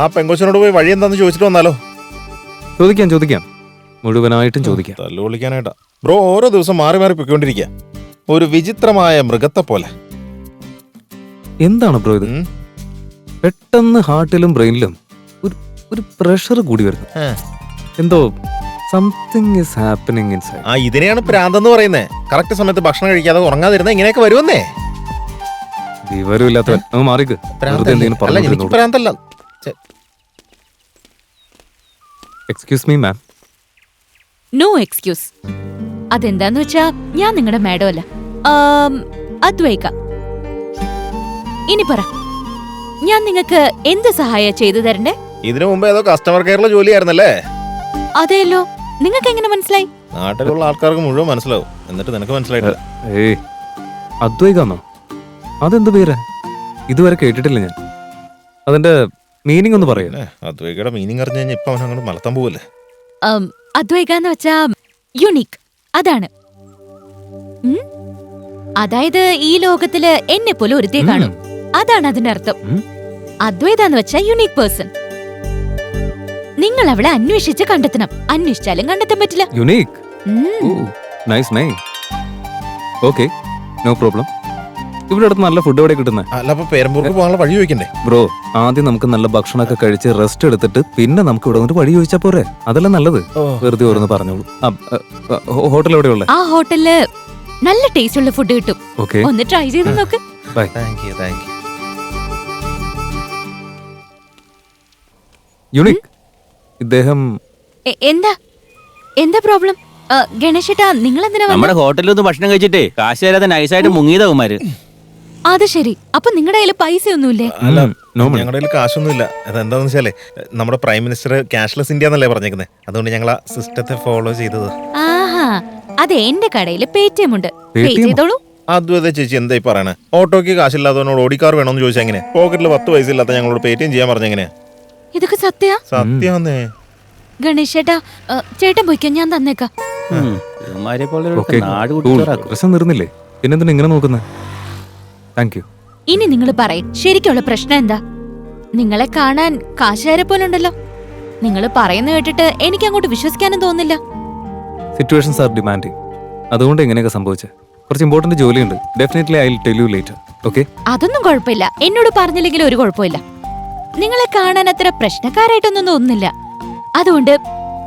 ആ പെങ്കൊച്ചിനോട് പോയി വഴി എന്താന്ന് ചോദിച്ചിട്ട് വന്നാലോ? ചോദിക്കാം, മുഴുവനായിട്ടും ചോദിക്കാം. തല്ലു വിളിക്കാനായിട്ടാ ബ്രോ. ഓരോ ദിവസം മാറി മാറി പൊയ്ക്കൊണ്ടിരിക്കുക, ഒരു വിചിത്രമായ മൃഗത്തെ പോലെ. എന്താണ് ബ്രോ ഇത്? പെട്ടെന്ന് ഹാർട്ടിലും ബ്രെയിനിലും ഒരു പ്രഷർ കൂടി വരുന്നു. എന്തോ സംതിങ് ഈസ് ഹാപ്പനിങ് ഇൻസൈഡ്. ഇതിനെയാണ് പ്രാന്തെന്ന് പറയുന്നത്. കറക്റ്റ് സമയത്ത് ഭക്ഷണം കഴിക്കാതെ ഉറങ്ങാതിരുന്ന ഇങ്ങനെയൊക്കെ വരുമെന്നേ. വിവരമില്ലാത്തവൻ അങ്ങ് മാറിക്ക്. പ്രാന്തല്ല. Excuse me ma'am. No excuse. അതെന്താന്ന് വെച്ചാ ഞാൻ നിങ്ങളുടെ മാഡം അല്ല, അദ്വൈക. ഇനി പറ, ഞാൻ നിങ്ങൾക്ക് എന്ത് സഹായ ചെയ്തു തരണ്ടേ? ഇതിനു മുമ്പ് ഏതോ കസ്റ്റമർ കെയറിലെ ജോലിയായിരുന്നല്ലേ? അതെയല്ലോ. നിങ്ങൾക്ക് എങ്ങനെ മനസ്സിലായി? നാട്ടിലുള്ള ആൾക്കാർക്ക് മുഴുവൻ മനസ്സിലാവും, എന്നിട്ട് നിനക്ക് മനസ്സിലായിട്ടില്ല. ഏയ്, അദ്വൈകാന്നോ? അതെന്ത് പേര്? ഇതുവരെ കേട്ടിട്ടില്ല ഞാൻ. അതിന്റെ മീനിങ് ഒന്ന് പറയൂ. അദ്വൈകയുടെ മീനിങ് അറിഞ്ഞു കഴിഞ്ഞാൽ ഇപ്പൊ അവൻ അങ്ങോട്ട് മലത്താൻ പോവല്ലേ. അദ്വൈക എന്ന് വെച്ചാ യുണീക്ക്, അതാണ്. അതായത് ഈ ലോകത്തില് എന്നെ പോലെ ഒരുത്തേ കാണും, അതാണ് അതിന്റെ അർത്ഥം. അദ്വൈത എന്ന് വെച്ചാ യുണീക് പേഴ്സൺ. നിങ്ങൾ അവളെ അന്വേഷിച്ച് കണ്ടെത്തണം. അന്വേഷിച്ചാലും കണ്ടെത്താൻ പറ്റില്ല. Unique. Nice name. Okay, no problem. ഇവിടെ അടുത്ത് നല്ല ഫുഡ് എവിടെ കിട്ടുന്നത്? അല്ല, അപ്പൊ പേരമ്പൂർക്ക് പോകാനുള്ള വഴി ചോദിക്കണ്ടേ? ബ്രോ, ആദ്യം നമുക്ക് നല്ല ഭക്ഷണമൊക്കെ കഴിച്ച് റെസ്റ്റ് എടുത്തിട്ട് പിന്നെ നമുക്ക് ഇവിടെ വന്നിട്ട് വഴി ചോദിച്ചാ പോരെ? അതല്ല നല്ലത്. വെറുതെ ഓരോന്ന് പറഞ്ഞോളൂ. ഹോട്ടൽ എവിടെയുള്ള? ആ ഹോട്ടലില് നല്ല ടേസ്റ്റ് ഉള്ള ഫുഡ് കിട്ടും. ഓക്കേ, ഒന്ന് ട്രൈ ചെയ്ത് നോക്ക്. ബൈ. Thank you. യുണീക്, ഇദ്ദേഹം എന്താ പ്രോബ്ലം? ഗണേശേട്ടാ, നിങ്ങൾ എന്തിനാ നമ്മുടെ ഹോട്ടലിൽ ഒന്ന് ഭക്ഷണം കഴിച്ചിട്ടേ കാശ് തരാതെ നൈസായിട്ട് മുങ്ങിയതാവുമാര്. അത് ശരി. അപ്പൊ നിങ്ങളുടെ കയ്യിൽ പൈസയൊന്നുമില്ലേ? അല്ല, ഞങ്ങളുടെ കയ്യിൽ കാശൊന്നുമില്ല. അതെന്താന്ന് വെച്ചാലേ, നമ്മുടെ പ്രൈം മിനിസ്റ്റർ ക്യാഷ്ലെസ് ഇന്ത്യ എന്നല്ലേ പറഞ്ഞേക്കുന്നത്. അതുകൊണ്ട് ഞങ്ങൾ ആ സിസ്റ്റത്തെ ഫോളോ ചെയ്തത്. ആഹാ, അതെ, എന്റെ കടയില് പേടിഎം ഉണ്ട്. പേ ചെയ്തോളൂ. അതുവരെ ചേച്ചി എന്തായി പറയണേ? ഓട്ടോയ്ക്ക് കാശില്ലാത്തവനോട് ഓടിക്കാർ വേണമെന്ന് ചോദിച്ചാൽ എങ്ങനെ? പോക്കറ്റിൽ 10 പൈസ ഇല്ലാത്ത ഞങ്ങളോട് പേടിഎം ചെയ്യാൻ പറഞ്ഞെങ്ങനെയാ? ഇതൊക്കെ സത്യാന്നേ. ഗണേശേട്ടാ, ചേട്ടൻ പോയിക്കോ, ഞാൻ തന്നേക്കാം. നിർന്നില്ലേ? പിന്നെന്തിനാ ഇങ്ങനെ നോക്കുന്നത്? Thank you. ഇനി നിങ്ങൾ പറയും, ശരിക്കുള്ള പ്രശ്നം എന്താ? നിങ്ങളെ കാണാൻ കാശുകാരെ പോലെ ഉണ്ടല്ലോ. നിങ്ങൾ പറയുന്ന കേട്ടിട്ട് എനിക്ക് അങ്ങോട്ട് വിശ്വസിക്കാനും തോന്നുന്നില്ല. സിറ്റുവേഷൻസ് ആർ ഡിമാൻഡിങ്, അതുകൊണ്ട് എങ്ങനെയൊക്കെ സംഭവിച്ചത്. കുറച്ച് ഇമ്പോർട്ടന്റ് ജോലിയുണ്ട്. Definitely I will tell you later. Okay? അതൊന്നും കുഴപ്പമില്ല. എന്നോട് പറഞ്ഞില്ലെങ്കിൽ ഒരു കുഴപ്പമില്ല. നിങ്ങളെ കാണാൻ അത്ര പ്രശ്നക്കാരായിട്ടൊന്നും തോന്നുന്നില്ല. അതുകൊണ്ട്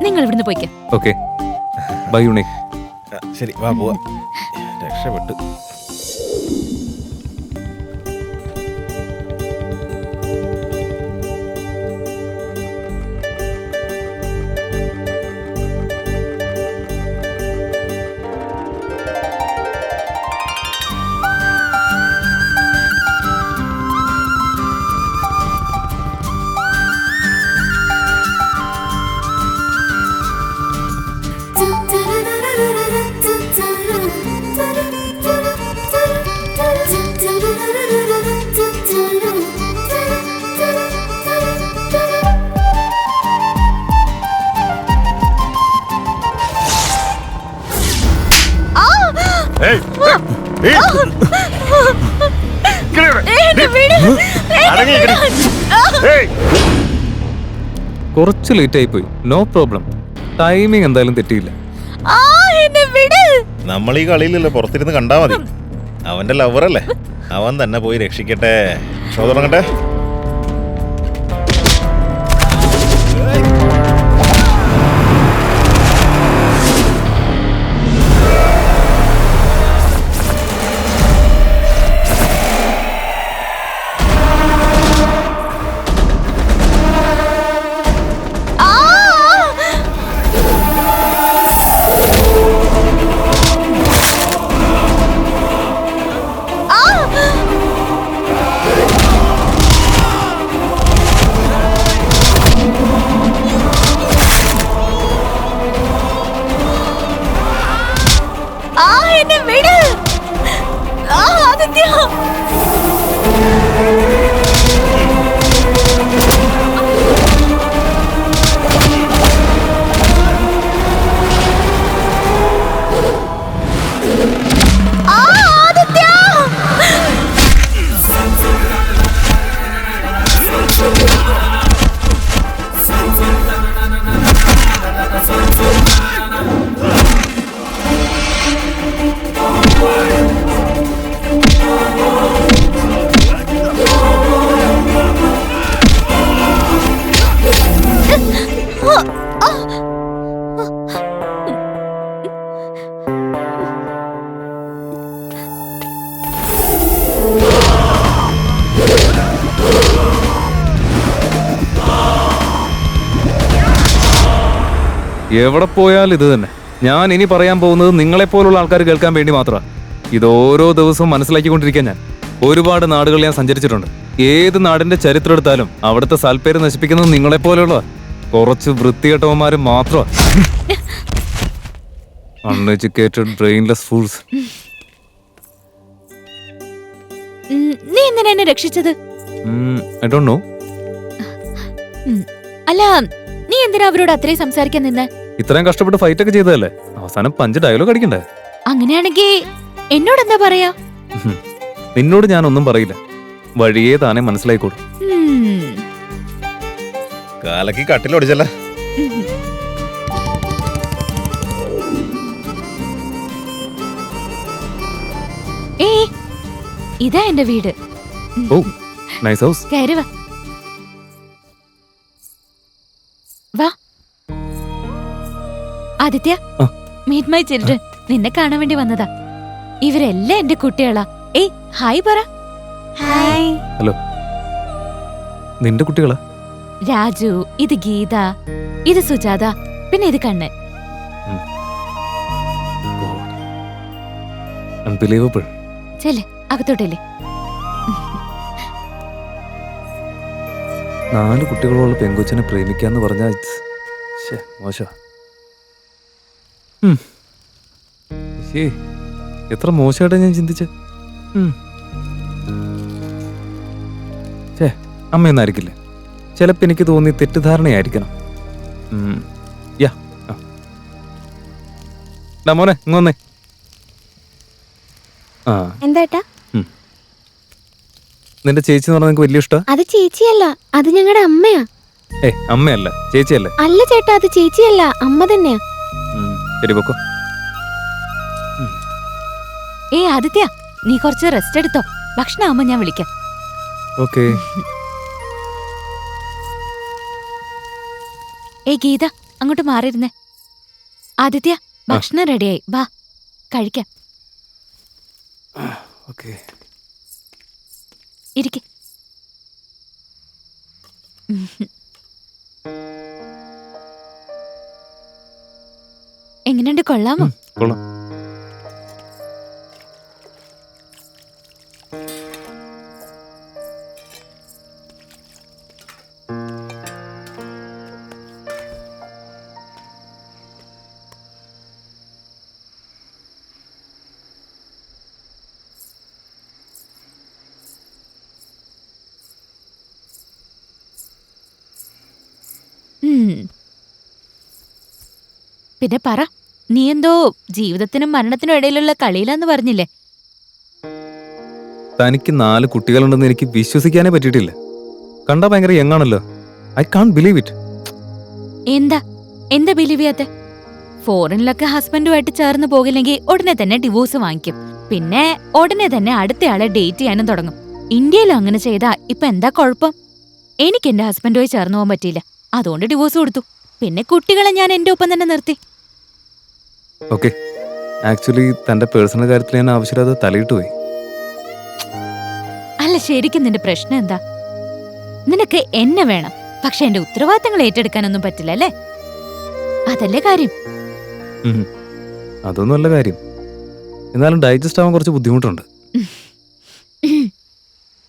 നിങ്ങൾ ഇവിടുന്ന് പോയിക്കോ. Okay, bye unique. ശരി, വാ പോവാ. രക്ഷപ്പെട്ടു. കുറച്ച് ലേറ്റ് ആയി പോയി. No problem. ടൈമിംഗ് എന്തായാലും തെറ്റിയില്ല. നമ്മൾ ഈ കളിയിലല്ലേ, പുറത്തിരുന്ന് കണ്ടാ മതി. അവന്റെ ലവറല്ലേ, അവൻ തന്നെ പോയി രക്ഷിക്കട്ടെ. ഷോ തുടങ്ങട്ടെ. എവിടെ പോയാലും ഇത് തന്നെ. ഞാൻ ഇനി പറയാൻ പോകുന്നത് നിങ്ങളെപ്പോലുള്ള ആൾക്കാർ കേൾക്കാൻ വേണ്ടി മാത്രമാണ്. ഇത് ഓരോ ദിവസവും മനസ്സിലാക്കിക്കൊണ്ടിരിക്കാൻ ഞാൻ ഒരുപാട് നാടുകൾ ഞാൻ സഞ്ചരിച്ചിട്ടുണ്ട്. ഏത് നാടിന്റെ ചരിത്രം എടുത്താലും അവിടുത്തെ സൽപ്പേര് നശിപ്പിക്കുന്നത് നിങ്ങളെപ്പോലുള്ള കുറച്ച് വൃത്തികെട്ടവന്മാര് മാത്രമാണ്. Uneducated brainless fools. നീ എന്തിനാ എന്നെ രക്ഷിച്ചത്? I don't know. അല്ല, നീ എന്തിനാ അവരോട് അത്രയും സംസാരിക്കാൻ നിന്നെ? ഇത്രയും കഷ്ടപ്പെട്ട് ഫൈറ്റ് ഒക്കെ ചെയ്തതല്ലേ, അവസാനം 5 ഡയലോഗ് അടിക്കണ്ടേ? അങ്ങനെയാണെങ്കിൽ എന്നോട് എന്താ പറയാ? നിന്നോട് ഞാൻ ഒന്നും പറയില്ല, വഴിയേ താനെ മനസ്സിലായിക്കോളും. കാലക്ക് കട്ടിലൊടിച്ചല്ല. ഇതാ എന്റെ വീട്. ഓ, നൈസ് ഹൗസ്. കയറി വാ. വാ ആദിത്യ, മീറ്റ് മൈ ചിൽഡ്രൻ. നിന്നെ കാണാൻ വേണ്ടി വന്നതാ. ഇവരെല്ലാം എന്റെ കുട്ടികളാ. ഏയ് ഹായ് പറ. ഹായ്. ഹലോ. നിന്റെ കുട്ടികളാ? രാജു, ഇത് ഗീത, ഇത് സുജാത, പിന്നെ ഇത് കണ്ണൻ. അൺബിലീവബിൾ. ചെല്ലേ അകത്തോട്ടല്ലേ. 4 കുട്ടികളുള്ള പെങ്കൊച്ചിനെ പ്രേമിക്കാന്ന് പറഞ്ഞാൽ മോശം. എത്ര മോശമായിട്ടാ ഞാൻ ചിന്തിച്ച. അമ്മയൊന്നായിരിക്കില്ല, ചിലപ്പോ എനിക്ക് തോന്നി തെറ്റിദ്ധാരണയായിരിക്കണം. യാ മോനെ ഇങ്ങൊന്നേ. എന്താ? നിന്റെ ചേച്ചി എന്ന് പറഞ്ഞാൽ നിനക്ക് വലിയ ഇഷ്ടാ? അത് ചേച്ചിയല്ല, അത് ഞങ്ങളുടെ അമ്മയാ. അമ്മയല്ല, ചേച്ചിയല്ലേ? അല്ല ചേട്ടാ, അത് ചേച്ചിയല്ല, അമ്മ തന്നെയാ. ശരി, പൊക്കോ. ആദിത്യ, നീ കുറച്ച് റെസ്റ്റ് എടുത്തോ. ഭക്ഷണം ആവുമ്പോ ഞാൻ വിളിക്കാം. ഓക്കേ. ഗീത, അങ്ങോട്ട് മാറിയിരുന്നേ. ആദിത്യ, ഭക്ഷണം റെഡിയായി, വാ കഴിക്കാം. ഓക്കേ. ഇരിക്ക്. എങ്ങനെയുണ്ട്, കൊള്ളാമോ? കൊള്ളാം. പിന്നെ പറ, നീ എന്തോ ജീവിതത്തിനും മരണത്തിനും ഇടയിലുള്ള കളിയിലാന്ന് പറഞ്ഞില്ലേ? തനിക്ക് 4 കുട്ടികളുണ്ടെന്ന് എനിക്ക് വിശ്വസിക്കാനേ പറ്റിയിട്ടില്ല. കണ്ടാ ഭയങ്കര യങ്ങാണല്ലോ. I can't believe it. എന്താ ബിലീവ് ചെയ്യാത്തെ? ഫോറിനിലൊക്കെ ഹസ്ബൻഡുമായിട്ട് ചേർന്ന് പോകില്ലെങ്കിൽ ഉടനെ തന്നെ ഡിവോഴ്സ് വാങ്ങിക്കും. പിന്നെ ഉടനെ തന്നെ അടുത്തയാളെ ഡേറ്റ് ചെയ്യാനും തുടങ്ങും. ഇന്ത്യയിലും അങ്ങനെ ചെയ്താ ഇപ്പൊ എന്താ കുഴപ്പം? എനിക്ക് എന്റെ ഹസ്ബൻഡുമായി ചേർന്ന് പോകാൻ പറ്റിയില്ല, അതുകൊണ്ട് ഡിവോഴ്സ് കൊടുത്തു. പിന്നെ കുട്ടികളെ ഞാൻ എന്റെ ഒപ്പം തന്നെ നിർത്തി. ഓക്കെ, ആക്ച്വലി തന്റെ പേഴ്സണൽ കാര്യത്തിൽ ഞാൻ ആവശ്യമില്ലാതെ തലയിട്ട് പോയി. അല്ല, ശരിക്കും നിന്റെ പ്രശ്നം എന്താ? നിനക്ക് എന്നെ വേണം, പക്ഷെ എന്റെ ഉത്തരവാദിത്തങ്ങൾ ഏറ്റെടുക്കാനൊന്നും പറ്റില്ല അല്ലേ? അതല്ലേ കാര്യം. അതൊന്നും അല്ല കാര്യം. എന്നാലും ഡൈജസ്റ്റ് ആവാൻ കുറച്ച് ബുദ്ധിമുട്ടുണ്ട്.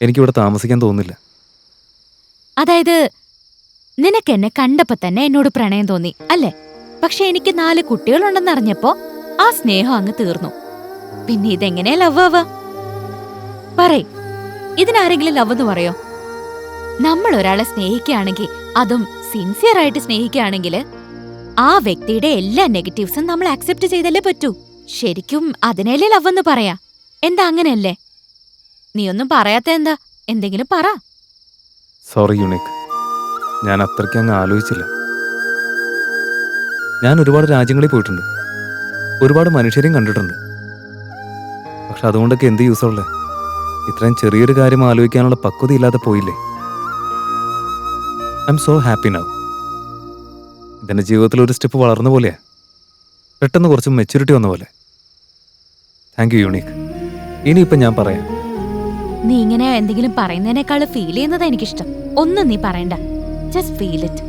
എനിക്കിവിടെ താമസിക്കാൻ തോന്നുന്നില്ല. അതായത് നിനക്ക് എന്നെ കണ്ടപ്പോ തന്നെ എന്നോട് പ്രണയം തോന്നി അല്ലേ? പക്ഷെ എനിക്ക് 4 കുട്ടികളുണ്ടെന്ന് അറിഞ്ഞപ്പോ ആ സ്നേഹം അങ്ങ് തീർന്നു. പിന്നെ ഇതെങ്ങനെ ലവ് ആവാ? പറയ്, ഇതിനാരെങ്കിലും ലവ് എന്ന് പറയോ? നമ്മൾ ഒരാളെ സ്നേഹിക്കുകയാണെങ്കിൽ, അതും സിൻസിയർ ആയിട്ട് സ്നേഹിക്കുകയാണെങ്കിൽ, ആ വ്യക്തിയുടെ എല്ലാ നെഗറ്റീവ്സും നമ്മൾ അക്സെപ്റ്റ് ചെയ്തല്ലേ പറ്റൂ. ശരിക്കും അതിനല്ലേ ലവ് എന്ന് പറയാ. എന്താ അങ്ങനെയല്ലേ? നീ ഒന്നും പറയാത്ത എന്താ? എന്തെങ്കിലും പറ. സോറി യുണീക്ക്, ഞാൻ അത്രയ്ക്ക് അങ്ങ് ആലോചിച്ചില്ല. ഞാൻ ഒരുപാട് രാജ്യങ്ങളിൽ പോയിട്ടുണ്ട്, ഒരുപാട് മനുഷ്യരെയും കണ്ടിട്ടുണ്ട്. പക്ഷെ അതുകൊണ്ടൊക്കെ എന്ത് യൂസുള്ളേ? ഇത്രയും ചെറിയൊരു കാര്യം ആലോചിക്കാനുള്ള പക്വത ഇല്ലാതെ പോയില്ലേ? I M so happy now. ഇതെന്റെ ജീവിതത്തിൽ ഒരു സ്റ്റെപ്പ് വളർന്ന പോലെയാ, പെട്ടെന്ന് കുറച്ച് മെച്യൂരിറ്റി വന്ന പോലെ. Thank you unique. ഇനിയിപ്പം ഞാൻ പറയാം. നീ ഇങ്ങനെ എന്തെങ്കിലും പറയുന്നതിനേക്കാൾ ഫീൽ ചെയ്യുന്നതാ എനിക്കിഷ്ടം. ഒന്നും നീ പറയണ്ട, ജസ്റ്റ് ഫീൽ ഇറ്റ്.